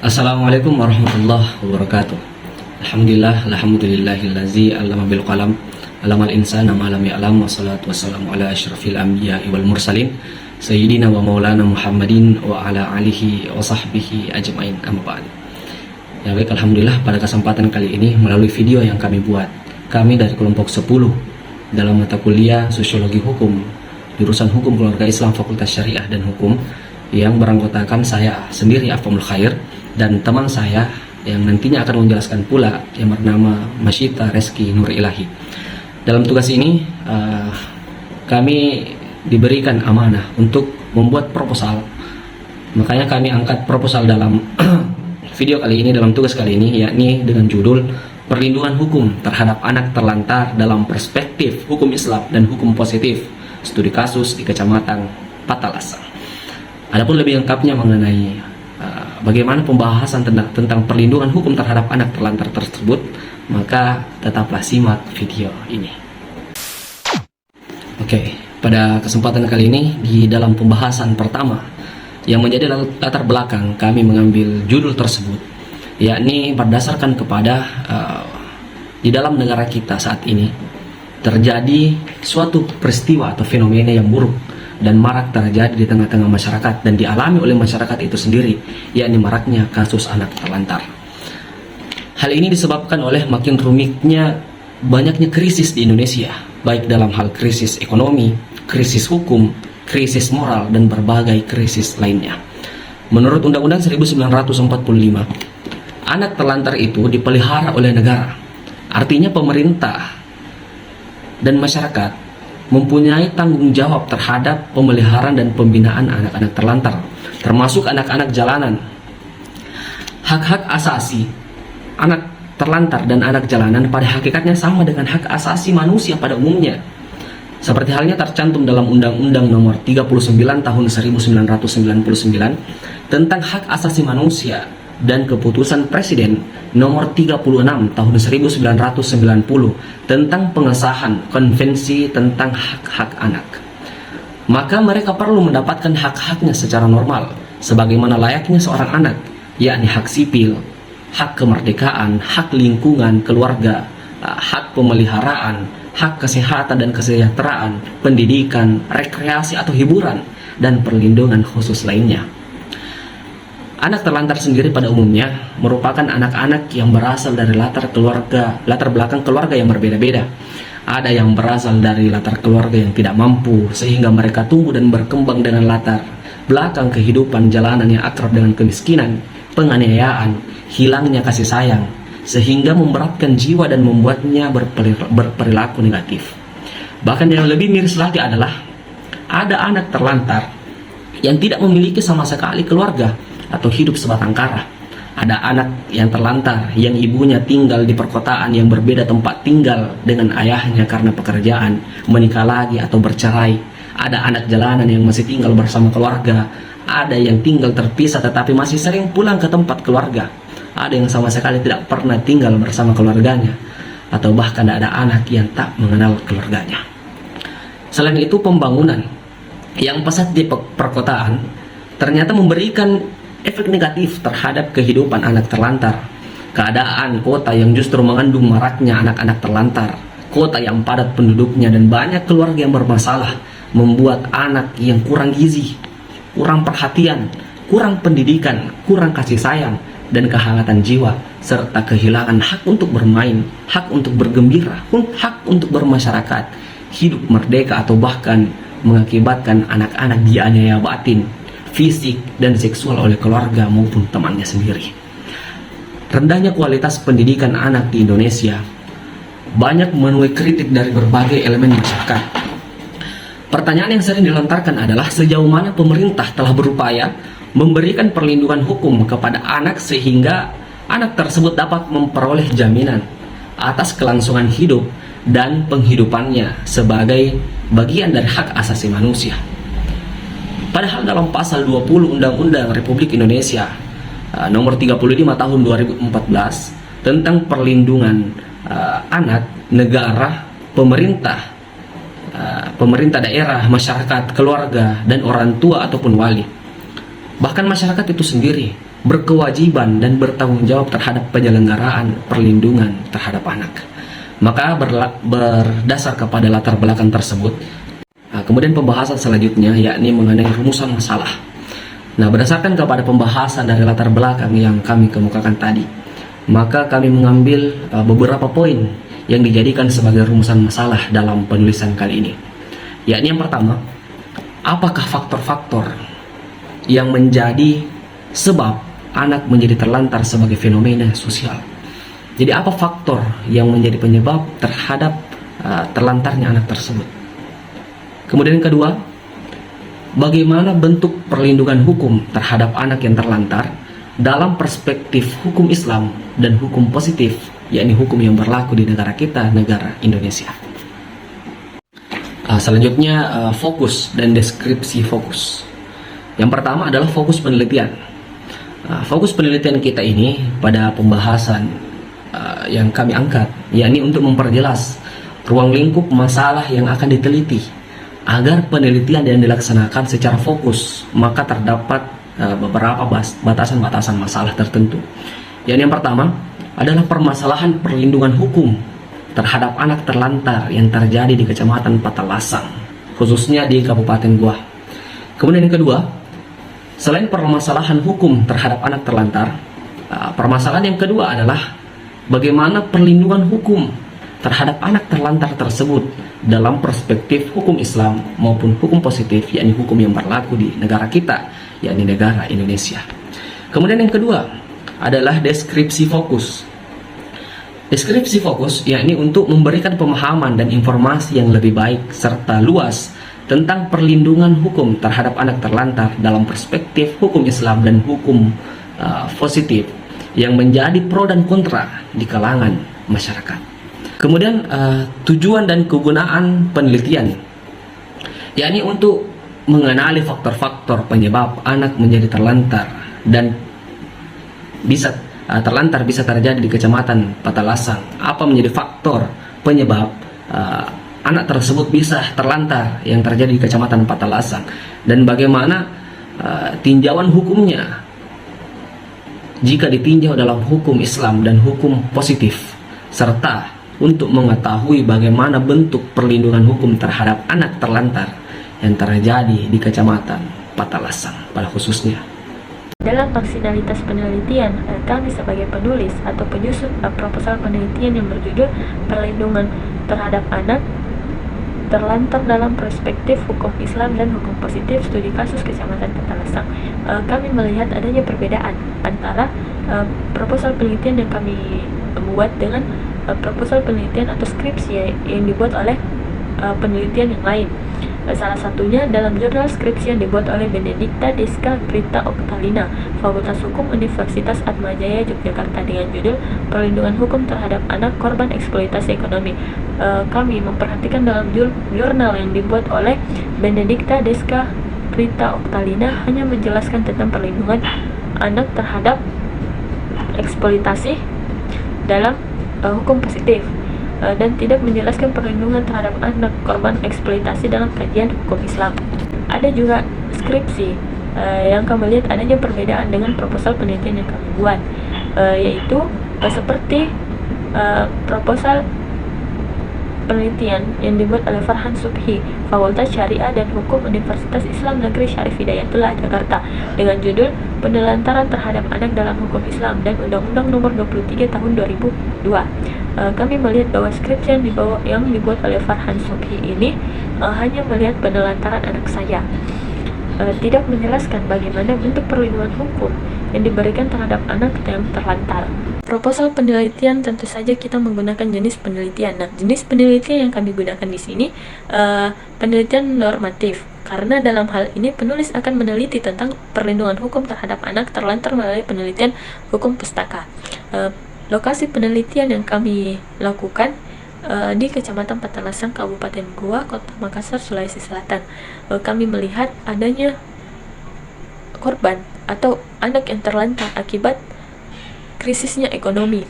Assalamualaikum warahmatullahi wabarakatuh. Alhamdulillahillazi 'allama bil qalam, 'allamal insana ma lam ya'lam, wassalatu wassalamu ala asyrafil anbiya'i wal mursalin sayyidina wa maulana Muhammadin wa ala alihi wa sahbihi ajmain, amma ba'd. Ya baik, alhamdulillah pada kesempatan kali ini melalui video yang kami buat, kami dari kelompok 10 dalam mata kuliah Sosiologi Hukum jurusan Hukum Keluarga Islam Fakultas Syariah dan Hukum yang beranggotakan saya sendiri Afamul Khair dan teman saya yang nantinya akan menjelaskan pula yang bernama Masyita Reski Nur Ilahi. Dalam tugas ini kami diberikan amanah untuk membuat proposal. Makanya kami angkat proposal dalam video kali ini, dalam tugas kali ini, yakni dengan judul Perlindungan Hukum Terhadap Anak Terlantar dalam Perspektif Hukum Islam dan Hukum Positif, Studi Kasus di Kecamatan Patalasang. Adapun lebih lengkapnya mengenai bagaimana pembahasan tentang perlindungan hukum terhadap anak terlantar tersebut, maka tetaplah simak video ini. Oke, pada kesempatan kali ini di dalam pembahasan pertama yang menjadi latar belakang kami mengambil judul tersebut, yakni berdasarkan kepada di dalam negara kita saat ini terjadi suatu peristiwa atau fenomena yang buruk dan marak terjadi di tengah-tengah masyarakat dan dialami oleh masyarakat itu sendiri, yakni maraknya kasus anak terlantar. Hal ini disebabkan oleh makin rumitnya banyaknya krisis di Indonesia, baik dalam hal krisis ekonomi, krisis hukum, krisis moral, dan berbagai krisis lainnya. Menurut Undang-Undang 1945, anak terlantar itu dipelihara oleh negara. Artinya pemerintah dan masyarakat mempunyai tanggung jawab terhadap pemeliharaan dan pembinaan anak-anak terlantar, termasuk anak-anak jalanan. Hak-hak asasi anak terlantar dan anak jalanan pada hakikatnya sama dengan hak asasi manusia pada umumnya. Seperti halnya tercantum dalam Undang-Undang Nomor 39 Tahun 1999 tentang hak asasi manusia dan keputusan Presiden Nomor 36 Tahun 1990 tentang pengesahan Konvensi tentang Hak-Hak Anak. Maka mereka perlu mendapatkan hak-haknya secara normal sebagaimana layaknya seorang anak, yakni hak sipil, hak kemerdekaan, hak lingkungan, keluarga, hak pemeliharaan, hak kesehatan dan kesejahteraan, pendidikan, rekreasi atau hiburan, dan perlindungan khusus lainnya. Anak terlantar sendiri pada umumnya merupakan anak-anak yang berasal dari latar belakang keluarga yang berbeda-beda. Ada yang berasal dari latar keluarga yang tidak mampu sehingga mereka tumbuh dan berkembang dengan latar belakang kehidupan jalanan yang akrab dengan kemiskinan, penganiayaan, hilangnya kasih sayang, sehingga memberatkan jiwa dan membuatnya berperilaku negatif. Bahkan yang lebih miris lagi adalah ada anak terlantar yang tidak memiliki sama sekali keluarga atau hidup sebatang kara. Ada anak yang terlantar yang ibunya tinggal di perkotaan yang berbeda tempat tinggal dengan ayahnya karena pekerjaan, menikah lagi atau bercerai. Ada anak jalanan yang masih tinggal bersama keluarga. Ada yang tinggal terpisah tetapi masih sering pulang ke tempat keluarga. Ada yang sama sekali tidak pernah tinggal bersama keluarganya, atau bahkan ada anak yang tak mengenal keluarganya. Selain itu, pembangunan yang pesat di perkotaan ternyata memberikan efek negatif terhadap kehidupan anak terlantar. Keadaan kota yang justru mengandung maraknya anak-anak terlantar, kota yang padat penduduknya dan banyak keluarga yang bermasalah, membuat anak yang kurang gizi, kurang perhatian, kurang pendidikan, kurang kasih sayang, dan kehangatan jiwa, serta kehilangan hak untuk bermain, hak untuk bergembira, hak untuk bermasyarakat, hidup merdeka, atau bahkan mengakibatkan anak-anak dianiaya batin, fisik, dan seksual oleh keluarga maupun temannya sendiri. Rendahnya kualitas pendidikan anak di Indonesia banyak menuai kritik dari berbagai elemen masyarakat. Pertanyaan yang sering dilontarkan adalah sejauh mana pemerintah telah berupaya memberikan perlindungan hukum kepada anak sehingga anak tersebut dapat memperoleh jaminan atas kelangsungan hidup dan penghidupannya sebagai bagian dari hak asasi manusia. Padahal dalam pasal 20 Undang-Undang Republik Indonesia Nomor 35 Tahun 2014 tentang perlindungan anak, negara, pemerintah daerah, masyarakat, keluarga, dan orang tua ataupun wali, bahkan masyarakat itu sendiri berkewajiban dan bertanggung jawab terhadap penyelenggaraan perlindungan terhadap anak. Maka berdasar kepada latar belakang tersebut, kemudian pembahasan selanjutnya yakni mengenai rumusan masalah. Nah, berdasarkan kepada pembahasan dari latar belakang yang kami kemukakan tadi, maka kami mengambil beberapa poin yang dijadikan sebagai rumusan masalah dalam penulisan kali ini. Yakni yang pertama, apakah faktor-faktor yang menjadi sebab anak menjadi terlantar sebagai fenomena sosial? Jadi apa faktor yang menjadi penyebab terhadap terlantarnya anak tersebut? Kemudian yang kedua, bagaimana bentuk perlindungan hukum terhadap anak yang terlantar dalam perspektif hukum Islam dan hukum positif, yakni hukum yang berlaku di negara kita, negara Indonesia. Selanjutnya fokus dan deskripsi fokus. Yang pertama adalah fokus penelitian. Fokus penelitian kita ini pada pembahasan yang kami angkat, yakni untuk memperjelas ruang lingkup masalah yang akan diteliti agar penelitian yang dilaksanakan secara fokus, maka terdapat beberapa batasan-batasan masalah tertentu. Yang pertama adalah permasalahan perlindungan hukum terhadap anak terlantar yang terjadi di Kecamatan Patalasang, khususnya di Kabupaten Goa. Kemudian yang kedua, selain permasalahan hukum terhadap anak terlantar, permasalahan yang kedua adalah bagaimana perlindungan hukum terhadap anak terlantar tersebut dalam perspektif hukum Islam maupun hukum positif, yakni hukum yang berlaku di negara kita, yakni negara Indonesia. Kemudian yang kedua adalah deskripsi fokus. Deskripsi fokus yakni untuk memberikan pemahaman dan informasi yang lebih baik serta luas tentang perlindungan hukum terhadap anak terlantar dalam perspektif hukum Islam dan hukum positif yang menjadi pro dan kontra di kalangan masyarakat. Kemudian tujuan dan kegunaan penelitian, yakni untuk mengenali faktor-faktor penyebab anak menjadi terlantar dan bisa terjadi di Kecamatan Patalasang. Apa menjadi faktor penyebab anak tersebut bisa terlantar yang terjadi di Kecamatan Patalasang, dan bagaimana tinjauan hukumnya jika ditinjau dalam hukum Islam dan hukum positif, serta untuk mengetahui bagaimana bentuk perlindungan hukum terhadap anak terlantar yang terjadi di Kecamatan Patalasang pada khususnya. Dalam maksinalitas penelitian, kami sebagai penulis atau penyusun proposal penelitian yang berjudul Perlindungan Terhadap Anak Terlantar dalam Perspektif Hukum Islam dan Hukum Positif Studi Kasus Kecamatan Patalasang, kami melihat adanya perbedaan antara proposal penelitian yang kami buat dengan proposal penelitian atau skripsi yang dibuat oleh penelitian yang lain. Salah satunya dalam jurnal skripsi yang dibuat oleh Benedikta Deska Prita Oktalina, Fakultas Hukum Universitas Atmajaya Yogyakarta, dengan judul Perlindungan Hukum Terhadap Anak Korban Eksploitasi Ekonomi. Kami memperhatikan dalam jurnal yang dibuat oleh Benedikta Deska Prita Oktalina hanya menjelaskan tentang perlindungan anak terhadap eksploitasi dalam hukum positif, dan tidak menjelaskan perlindungan terhadap anak korban eksploitasi dalam kajian hukum Islam. Ada juga skripsi yang kami lihat adanya perbedaan dengan proposal penelitian yang kami buat, yaitu seperti proposal penelitian yang dibuat oleh Farhan Subhi, Fakultas Syariah dan Hukum Universitas Islam Negeri Syarif Hidayatullah Jakarta, dengan judul Penelantaran Terhadap Anak dalam Hukum Islam dan Undang-Undang Nomor 23 Tahun 2002. Kami melihat bahwa skripsi yang dibuat oleh Farhan Subhi ini hanya melihat penelantaran anak saya, tidak menjelaskan bagaimana bentuk perlindungan hukum yang diberikan terhadap anak yang terlantar. Proposal penelitian tentu saja kita menggunakan jenis penelitian. Nah, jenis penelitian yang kami gunakan di sini penelitian normatif, karena dalam hal ini penulis akan meneliti tentang perlindungan hukum terhadap anak terlantar melalui penelitian hukum pustaka. Lokasi penelitian yang kami lakukan di Kecamatan Patalasang, Kabupaten Goa, Kota Makassar, Sulawesi Selatan. Kami melihat adanya korban atau anak yang terlantar akibat krisisnya ekonomi.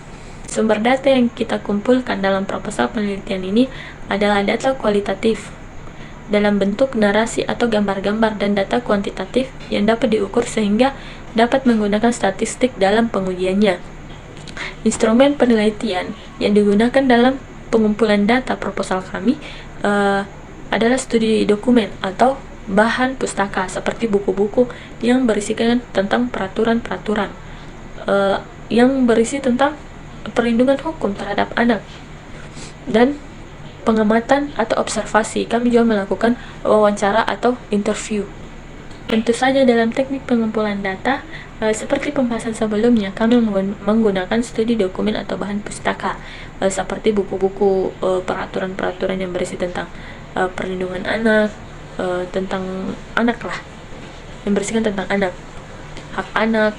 Sumber data yang kita kumpulkan dalam proposal penelitian ini adalah data kualitatif dalam bentuk narasi atau gambar-gambar dan data kuantitatif yang dapat diukur sehingga dapat menggunakan statistik dalam pengujiannya. Instrumen penelitian yang digunakan dalam pengumpulan data proposal kami adalah studi dokumen atau bahan pustaka seperti buku-buku yang berisikan tentang peraturan-peraturan yang berisi tentang perlindungan hukum terhadap anak, dan pengamatan atau observasi. Kami juga melakukan wawancara atau interview. Tentu saja dalam teknik pengumpulan data, seperti pembahasan sebelumnya, kami menggunakan studi dokumen atau bahan pustaka seperti buku-buku peraturan-peraturan yang berisi tentang perlindungan anak, tentang anak lah, yang berisikan tentang anak, hak anak,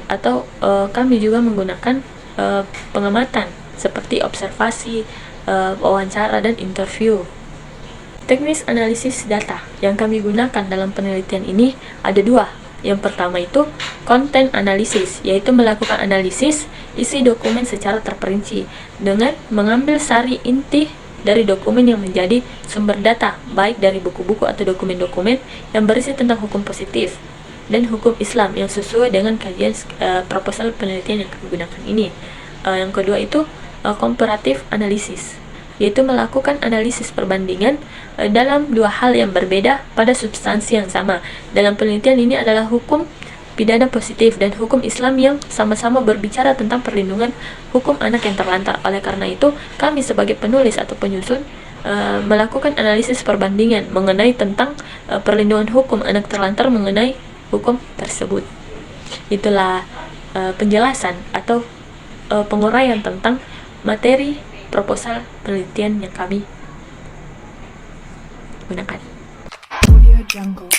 atau kami juga menggunakan pengamatan seperti observasi, wawancara, dan interview. Teknis analisis data yang kami gunakan dalam penelitian ini ada dua. Yang pertama itu content analysis, yaitu melakukan analisis isi dokumen secara terperinci dengan mengambil sari inti dari dokumen yang menjadi sumber data, baik dari buku-buku atau dokumen-dokumen yang berisi tentang hukum positif dan hukum Islam yang sesuai dengan kajian proposal penelitian yang kami gunakan ini. Yang kedua itu comparative analysis, yaitu melakukan analisis perbandingan dalam dua hal yang berbeda pada substansi yang sama. Dalam penelitian ini adalah hukum pidana positif dan hukum Islam yang sama-sama berbicara tentang perlindungan hukum anak yang terlantar. Oleh karena itu, kami sebagai penulis atau penyusun melakukan analisis perbandingan mengenai tentang perlindungan hukum anak terlantar mengenai hukum tersebut. Itulah penjelasan atau penguraian tentang materi proposal penelitian yang kami gunakan. Audio Jungle.